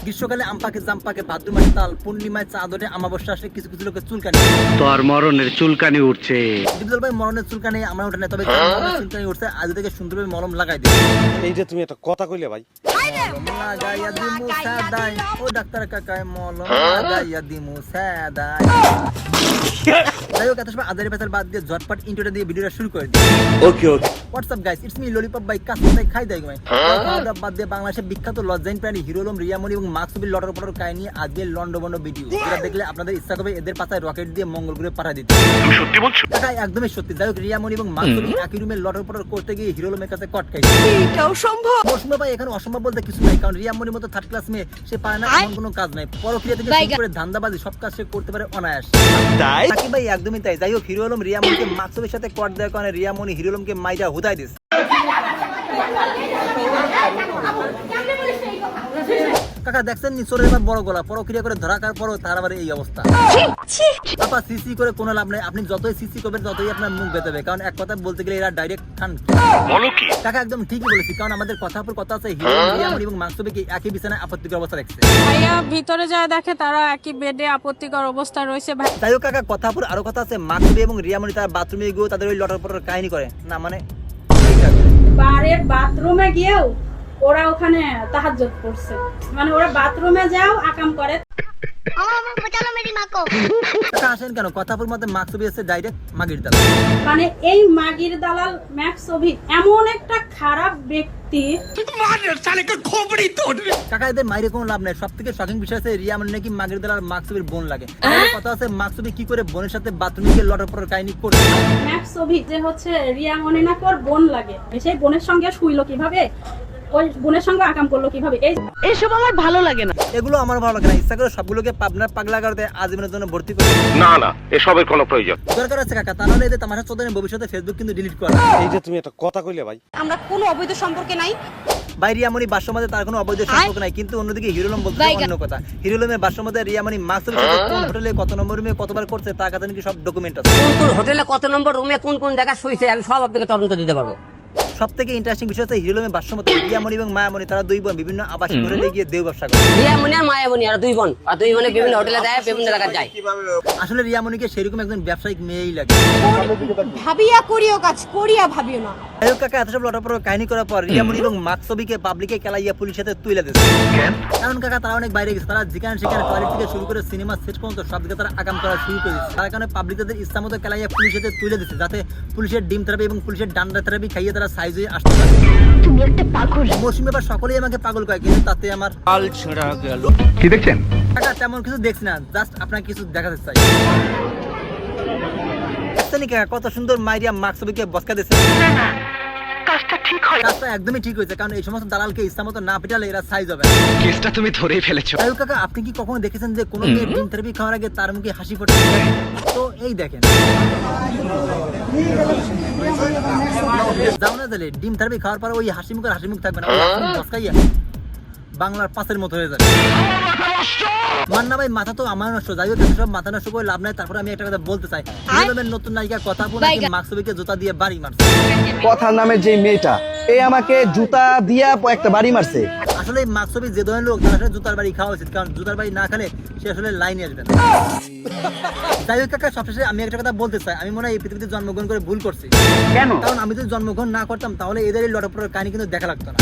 গ্রীষ্মকালে আম পাকে জাম পাকে ভাদ্র মাসে তাল, পূর্ণিমায় চাঁদরে আমাবস্যা আসে কিছু কিছু লোকের চুলকানি। তোর মরণের চুলকানি উঠছে। ডিপজল ভাই মরণের চুলকানি আমার ওঠে না, তবে যার মরণের চুলকানি উঠছে আজ থেকে সুন্দরভাবে মলম লাগাই দিই। এই যে তুমি একটা কথা কইলে ভাই, মলম লাগাইয়া দিমু সাদাই, ও ডাক্তার কাকায় মলম লাগাইয়া দিমু সাদাই। যাই হোক, এত সময় আদারি পেছাল বাদ দিয়ে ঝটপট ইন্ট্রোটা দিয়ে ভিডিওটা শুরু করে দিই। Okay okay. WhatsApp guys, it's me lollipop ভাই, কাস্টমাই খাই দেয় ভাই। খাওয়া বাদ দিয়ে বাংলাদেশের বিখ্যাত লজ্জাইন প্রাণী হিরো আলম, রিয়ামণি এবং মাকসুবির লটর পটর কাহিনী আজকে লন্ডবন্ড ভিডিও, যেটা দেখলে আপনাদের ইচ্ছা করবে এদের পাতায় রকেট দিয়ে মঙ্গল গ্রহে পাঠা দিতে। তুমি সত্যি বলছো? কাকা একদমই সত্যি। যাই হোক, রিয়ামণি এবং মাকসুবি একই রুমে লটর পটর করতে গিয়ে হিরো আলমের কাছে কট খাই। এটাও সম্ভব? মৌসুমী ভাই এখানে অসম্ভব বলতে কিছু নাই, কারণ রিয়ামণির মতো থার্ড ক্লাস মেয়ে সে পারে না এমন কোনো কাজ নাই। পরক্রিয়া থেকে শুরু করে ধান্দাবাজি সব কাজ সে করতে পারে অনায়াস। তাই সাকিব ভাই একদমই তাই। যাই হোক, হিরো আলম রিয়ামণিকে মাকসুবের সাথে কট দেওয়ার কারণে রিয়ামণি হিরো আলমকে মাইরা হুদাই দিস। কাকা দেখছেন নি চোরের এবার বড় গলা, পরক্রিয়া করে ধরা খাওয়ার পরও তার আবার এই অবস্থা। আপা সিসি করে কোনো লাভ নাই, আপনি যতই সিসি করবেন ততই আপনার মুখ বেঁধে, কারণ এক কথা বলতে গেলে এরা ডাইরেক্ট খান। বলো কি? কাকা একদম ঠিকই বলেছি, কারণ আমাদের কথার পর কথা আছে হিরো রিয়ামণি এবং মাকসুবিকে একই বিছানায় আপত্তিকর অবস্থা রাখছে। ভাইয়া ভিতরে যায় দেখে তারা একই বেডে আপত্তিকর অবস্থা রয়েছে। যাই হোক কাকা, কথার পর আরো কথা আছে, মাকসুবি এবং রিয়ামণি তার বাথরুমে গিয়েও তাদের ওই লটর পটর কাহিনী করে না, মানে বারের বাথরুমে গিয়েও ওরা ওখানে তাহাজ্জুদ করছে, মানে ওরা বাথরুমে যাও আকাম করে। কাকা আসেন কেন, কথার মধ্যে মাকসুবি আছে ডাইরেক্ট মাগির দালাল। মানে এই মাগির দালাল ম্যাক্সোভি এমন একটা খারাপ ব্যক্তি। কাকা এদের মাইরে কোনো লাভ নাই। সব থেকে শকিং বিষয় আছে রিয়ামণি নাকি মাগির দালাল মাকসুবির বোন লাগে। কথা আছে মাকসুবি কি করে বোনের সাথে বাথরুমে গিয়ে লটর পটর কাহিনী করে। ম্যাক্সোভি যে হচ্ছে রিয়ামণি না কর বোন লাগে, সেই বোনের সঙ্গে শুইলো কিভাবে, ওই বোনের সঙ্গে আকাম করলো কিভাবে, এসব আমার ভালো লাগে না। এগুলো আমার ভালো লাগে না। ইচ্ছা করে সবগুলোকে পাবনার পাগলা করতে আজীবনের জন্য ভর্তি করে না না, এসবের কোনো প্রয়োজন দরকার আছে কাকা, তাহলে এদের তামাশা চোদনের ভবিষ্যতে ফেসবুক কিন্তু ডিলিট করা। এই যে তুমি একটা কথা কইলে ভাই, আমরা কোনো অবৈধ সম্পর্কে নাই। ভাই রিয়ামণি বাসমাতে তার কোনো অবৈধ সম্পর্ক নাই, কিন্তু অন্যদিকে হিরো আলম বলতে অন্য কথা। হিরো আলমের বাসমাতে রিয়ামণি মাকসুবির সাথে কোন হোটেলে কত নম্বর রুমে কতবার করছে তার কাছে নাকি সব ডকুমেন্ট আছে। কোন কোন হোটেলে কত নম্বর রুমে কোন কোন জায়গায় শুইছে আমি সব আপনাকে তদন্ত দিতে পারবো। সব থেকে ইন্টারেস্টিং বিষয় হচ্ছে হিরো আলমের বাসমতে রিয়ামণি এবং মায়ামণি তারা দুই বোন বিভিন্ন আবাসিক হোটেলে গিয়ে দেহ ব্যবসা করে। রিয়ামণি আর মায়ামণি আর দুই বোন, আর দুই বোনে বিভিন্ন হোটেলে যায়, বিভিন্ন জায়গায় যায়। আসলে রিয়ামণিকে সেরকম একজন ব্যবসায়িক মেয়েই লাগে। ভাবিয়া করিও কাজ করিয়া ভাবিও না। যাই হোক কাকা, এত সব লটার পর কাহিনী করার পর রিয়ামণি এবং মাকসুবিকে পাবলিকে কেলাইয়া পুলিশের সাথে তুলে দিচ্ছে। কারণ কাকা তারা অনেক বাইরে গেছে, তারা যেখানে সেখানে টয়লেট থেকে শুরু করে সিনেমা সেট পর্যন্ত সব দিকে তারা আকাম করা শুরু করে দিচ্ছে। তার কারণে পাবলিক তাদের ইচ্ছা মতো কেলাইয়া পুলিশের সাথে তুলে দিচ্ছে, যাতে পুলিশের ডিম থেরাপি এবং পুলিশের ডান্ডা থেরাপি খাইয়ে তারা সাইজ হয়ে আসতে পারে। তুমি একটা পাগল। মৌসুমী এবার সকলেই আমাকে পাগল করে, কিন্তু তাতে আমার আল ছেঁড়া গেল। কি দেখছেন? কাকা তেমন কিছু দেখছি না, জাস্ট আপনাকে কিছু দেখাতে চাই। কাকা কত সুন্দর মাইরিয়া মাকসুবিকে বসকা দিচ্ছে। কাজটা একদমই ঠিক হয়েছে, কারণ এই সমস্ত দালালকে ইচ্ছা মতো না পিটালে এরা সাইজ হবে। কেসটা তুমি ধরেই ফেলেছো। তাই কাকা, আপনি কি কখনো দেখেছেন যে কোনো মেয়ে ডিম থেরাপি খাওয়ার আগে তার মুখে হাসি ফোটে? তো এই দেখেন, যাও না তাহলে ডিম থেরাপি খাওয়ার পর ওই হাসি মুখ থাকবে না, বসকাইয়া বাংলার পাশের মতো হয়ে যাবে। মান্না ভাই মাথা তো আমার নষ্ট। যাই হোক, সব মাথা নষ্ট করে লাভ নাই। তারপরে আমি একটা কথা বলতে চাই, নতুন নায়িকা কথা বলে মাকসুবিকে জুতা দিয়ে বাড়ি মারছে। কথার নামের যে মেয়েটা আমাকে জুতা দিয়া একটা বাড়ি মারছে। আসলে মাকসুবি যে ধরনের লোক, তার আসলে জুতার বাড়ি খাওয়া উচিত, কারণ জুতার বাড়ি না খেলে সে আসলে লাইনে আসবে না। যাই হোক কাকা, সবশেষে আমি একটা কথা বলতে চাই, আমি মনে হয় এই পৃথিবীতে জন্মগ্রহণ করে ভুল করছি। কেন? কারণ আমি যদি জন্মগ্রহণ না করতাম তাহলে এদের এই লটপটের কাহিনী কিন্তু দেখা লাগতো না।